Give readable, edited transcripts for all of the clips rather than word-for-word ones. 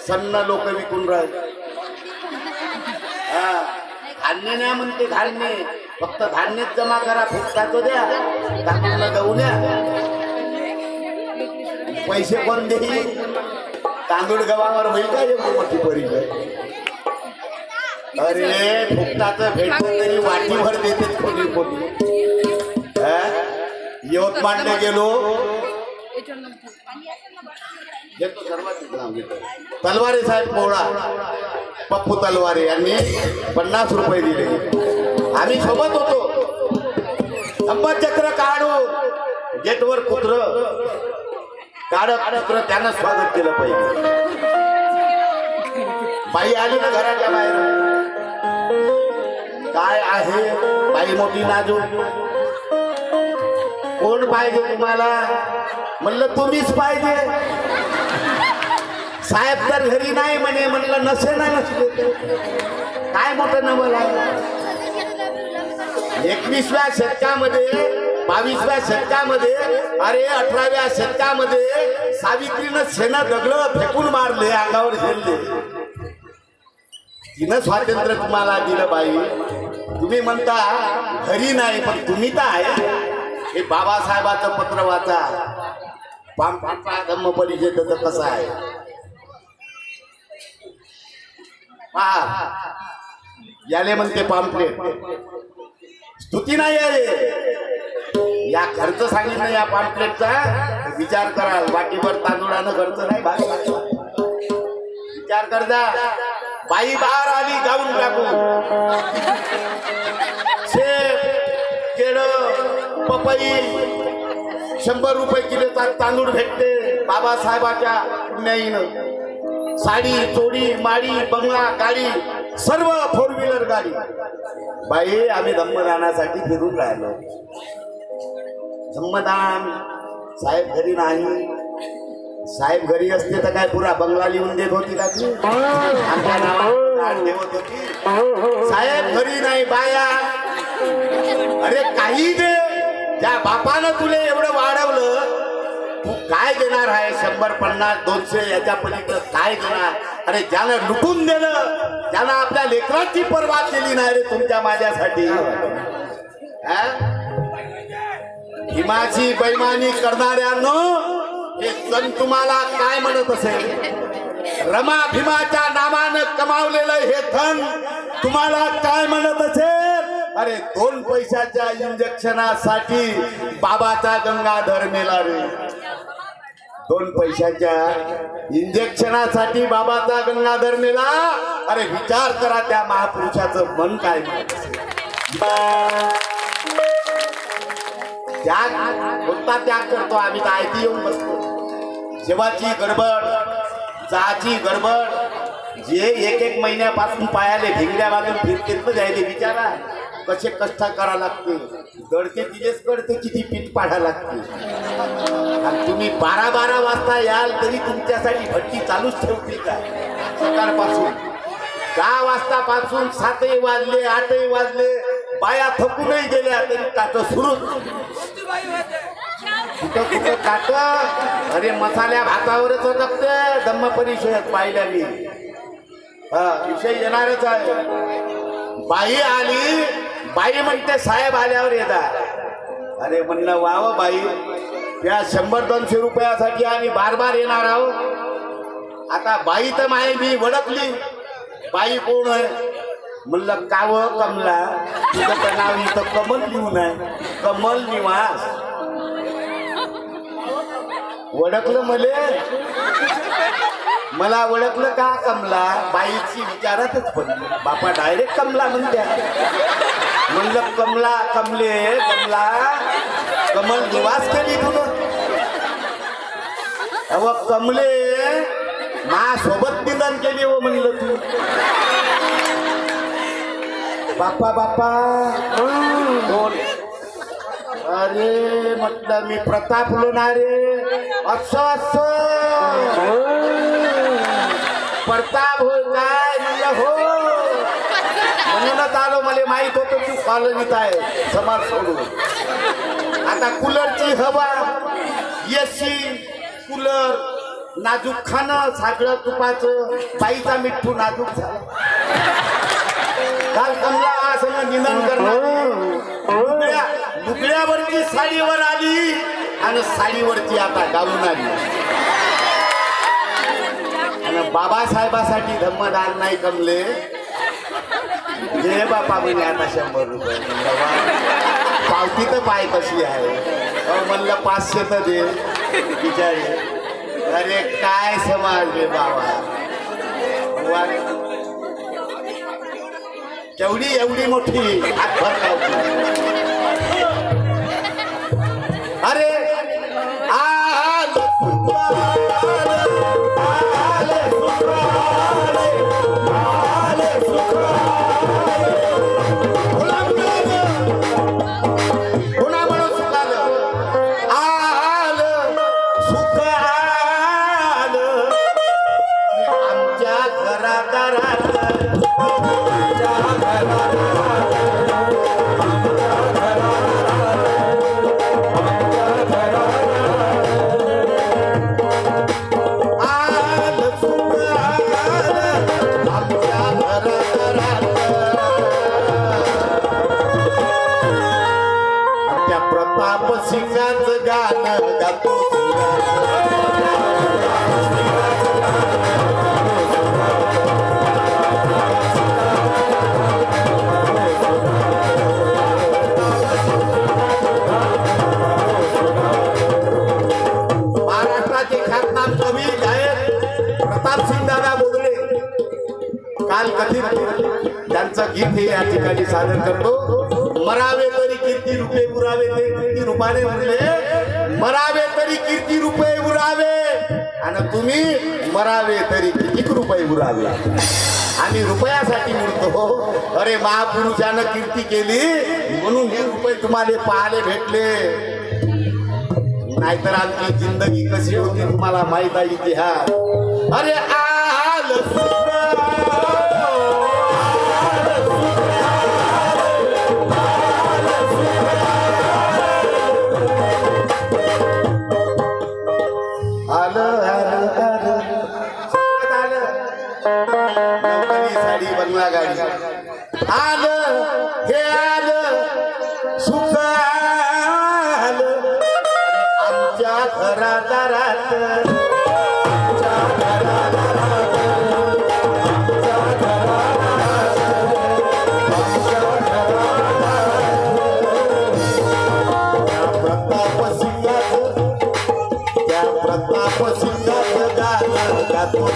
सन्न लोक विकून राहिले. धान्य नाही म्हणते, धान्य फक्त धान्यच जमा करा, फुकटाचं द्या, तांदूळ गहू द्या. पैसे कोण देईल? तांदूळ गव्हावर होईल का एवढी मोठी परिचय? अरे फुकटाचं भेटलं तरी वाटीभर देते खोली खोली. यवतमाळला गेलो, घेतो सर्वात नाव घेतो. तलवारे साहेब पोळा, पप्पू तलवारे यांनी 50 रुपये दिले. आम्ही सोबत होतो. संपतचक्र काढू, गेटवर कुत्र काढत त्यानं स्वागत केलं पाहिजे. बाई आली ना घराच्या बाहेर, काय आहे बाई मोठी नाजूक, कोण पाहिजे तुम्हाला? म्हणलं तुम्हीच पाहिजे. साहेब तर घरी नाही म्हणे. म्हणलं नसे ना नसले काय मोठं नवल आहे. 21व्या शतकामध्ये, 22व्या शतकामध्ये, अरे 18व्या शतकामध्ये सावित्रीनं शेणं दगड फेकून मारले, अंगावर झेलले. तिनं स्वातंत्र्य तुम्हाला दिलं बाई. तुम्ही म्हणता घरी नाही, पण तुम्ही तर आहे. हे बाबासाहेबाचं पत्र वाचा, पामपाचा धम्म परिषदेचं कसं आहे पहा. याले म्हणते पाम्पलेट, स्तुती नाही आहे. या खर्च सांगितलं या पाम्पलेटचा, विचार कराल. वाटीभर तांदूळानं खर्च नाही, विचार करता. बाई बाहेर आली गाऊन टाकून, सेब, केळं, पपई 100 रुपये किलोचा तांदूळ भेटते बाबासाहेबाच्या पुण्याईनं. साडी, चोडी, माडी, बंगला, गाडी, सर्व 4 व्हीलर गाडी. बाई आम्ही धम्मदानासाठी फिरून राहिलो. धम्मदान साहेब घरी नाही. साहेब घरी असते तर काय पुरा बंगला लिहून देत होती का ती? आमच्या नावावर देवत होती. साहेब घरी नाही, बाया. अरे काही दे, ज्या बापानं तुले एवढं वाढवलं तू काय देणार आहे? 100, 50, 200 याच्या पलीकडे काय देणार? अरे ज्यानं लुटून दिलं, ज्यानं आपल्या लेकरांची पर्वा केली नाही रे तुमच्या माझ्यासाठी. भीमाची बैमानी करणाऱ्यांनो हे जण तुम्हाला काय म्हणत असेल? रमा भीमाच्या नावानं कमावलेलं हे धन तुम्हाला काय म्हणत असेल? अरे 2 पैशाच्या इंजेक्शनासाठी बाबाचा गंगाधर मेला रे. 2 पैशाच्या इंजेक्शनासाठी बाबाचा गंगाधर मेला. अरे विचार करा त्या महापुरुषाचं मन काय म्हणत असेल. त्याग कोणता त्याग करतो आम्ही? तर आयती येऊन बसतो. जेवाची गडबड, चहाची गडबड, जे 1-1 महिन्यापासून पायाले भिंगड्या बांधून फिरतेच जायले. विचारा कसे कष्ट करा लागते. गडते तिथेच गडते, किती पीठ पाडा लागते. आणि तुम्ही 12-12 वाजता याल तरी तुमच्यासाठी भट्टी चालूच ठेवते का? सकाळपासून 10 वाजतापासून 7ही वाजले, 8ही वाजले, बाया थकूनही गेल्या तरी काट सुरूच. कुठं कुठं काट. अरे मसाल्या भातावरच जगते. धम्म परिषद पाहिल्या मी. विषय येणारच आहे. बाई आली, बाई म्हणते साहेब आल्यावर येतात. अरे म्हणलं वाव बाई, त्या 100-200 रुपयासाठी आम्ही बार येणार आहोत. आता बाई तर माय मी वडकली. बाई कोण आहे? म्हणलं काव कमला. तुझं नाव इथं कमल लिहून आहे, कमल निवास. ओळखलं मला ओळखलं का कमला? बाईची विचारातच पडली. बापा डायरेक्ट कमला म्हणत्या. म्हणलं कमला, कमले, कमला, कमल निवास केली तुझं? अव कमले मा सोबत निधन केली हो म्हणलं तू. बापा बापा कोण? अरे म्हटलं मी प्रताप लोणारे. असं प्रताप होय काय? म्हणलं हो. म्हणूनच आलो, मला माहित होतं तू कॉलनीत आहे समाज सोडून. आता कूलरची हवा, एसी, कूलर नाजूक खाणं सागळं तुपाचं बाईचा मिठू नाजूक झाला काल कमला असं निधन करणार लुगड्यावरची साडीवर आली आणि साडीवरची आता गाऊन आली आणि बाबासाहेबासाठी धम्मदान नाही कमले जे बापा म्हणे आता 100 रुपये पावती तर पाय कशी आहे म्हणलं 500 तर दे बिचारी अरे काय समाज रे बाबा केवढी एवढी मोठी हातभर लावली अरे सिंगाचं गाणं गातो महाराष्ट्राचे ख्यातनाम कवी गायक प्रतापसिंग दादा बोगले काल कथित त्यांचं गीत हे या ठिकाणी सादर करतो मरावे तरी कीर्ती रुपये उरावे ते कीर्ती रूपाने म्हणले मरावे तरी कीर्ती रुपये उरावे आणि तुम्ही मरावे तरी किती रुपये उरावे आम्ही रुपयासाठी म्हणतो अरे महापुरुषानं कीर्ती केली म्हणून हे रुपये तुम्हाला पाहायला भेटले नाहीतर आमची जिंदगी कशी होती तुम्हाला माहित आहे इतिहास अरे आल साडी बंगला गाडी आलं हे आलं सुख आलं आमच्या घरादारात प्रताप सिंगाचं गाणं गातो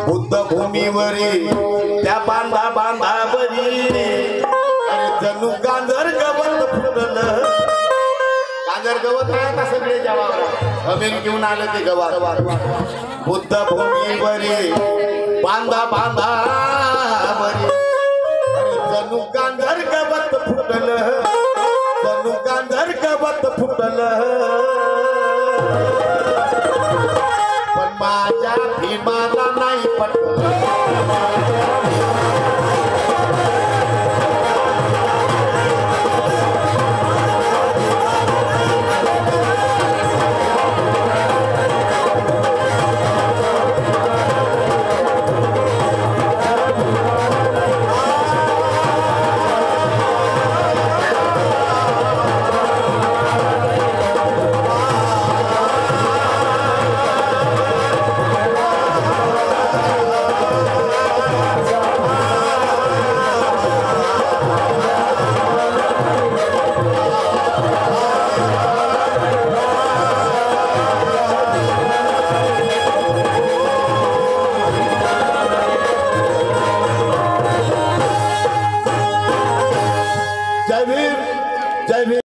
बुद्धभूमीवरी त्या बांधा बांधावरी अरे जणू गांजर गवत फुटलं गांजर गवत आहे का सगळे जवाब हवेल घेऊन आलं ते गवार बुद्धभूमीवरी बांधा बांधावरी अरे जणू गांजर गवत फुटलं जणू गांजर गवत फुटलं पण माझ्या भीमाला